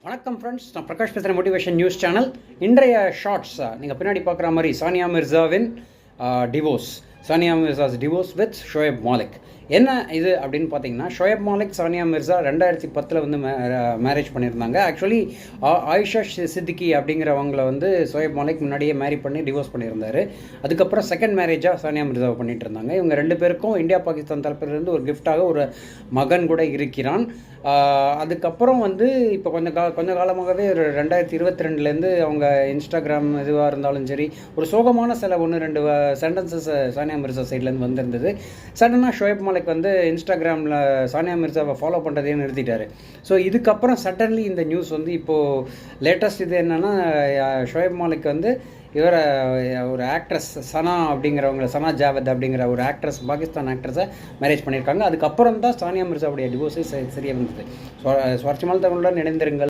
வணக்கம் ஃப்ரெண்ட்ஸ், நான் பிரகாஷ் பேசுகிறேன், மோட்டிவேஷன் நியூஸ் சேனல். இன்றைய ஷார்ட்ஸ் நீங்கள் பின்னாடி பார்க்குற மாதிரி சானியா மிர்சாவின் divorce, Sania Mirza's divorce with Shoaib Malik. என்ன இது அப்படின்னு பார்த்தீங்கன்னா, ஷோயப் மாலிக் சானியா மிர்சா 2010 வந்து மேரேஜ் பண்ணியிருந்தாங்க. ஆக்சுவலி ஆயிஷா சித்திகி அப்படிங்கிறவங்கள வந்து ஷோயப் மாலிக் முன்னாடியே மேரி பண்ணி டிவோர்ஸ் பண்ணியிருந்தார். அதுக்கப்புறம் செகண்ட் மேரேஜாக சானியா மிர்சாவை பண்ணிட்டு இருந்தாங்க. இவங்க ரெண்டு பேருக்கும் இந்தியா பாகிஸ்தான் தரப்பிலிருந்து ஒரு கிஃப்டாக ஒரு மகன் கூட இருக்கிறான். அதுக்கப்புறம் வந்து இப்போ கொஞ்ச காலமாகவே ஒரு 2022 அவங்க இன்ஸ்டாகிராம் இதுவாக இருந்தாலும் சரி, ஒரு சோகமான சில 1-2 சென்டென்சஸ் சானியா மிர்சா சைட்லேருந்து வந்திருந்தது. சடனாக ஷோயப் மாலிக் வந்து இன்ஸ்டாகிராமில் சானியா மிர்சாவை ஃபாலோ பண்ணுறதையே நிறுத்திட்டார். ஸோ இதுக்கப்புறம் சடன்லி இந்த நியூஸ் வந்து இப்போது லேட்டஸ்ட் இது என்னென்னா, ஷோயப் மாலிக் வந்து இவரை ஒரு ஆக்ட்ரஸ் சனா அப்படிங்கிறவங்க, சனா ஜாவத் அப்படிங்கிற ஒரு ஆக்ட்ரஸ், பாகிஸ்தான் ஆக்ட்ரஸை மேரேஜ் பண்ணியிருக்காங்க. அதுக்கப்புறம் தான் சானியா மிர்சாவுடைய டிவோர்ஸே சரியாக வந்தது. சுவாரஸ்யமான தகவலுடன் இணைந்திருங்கள்.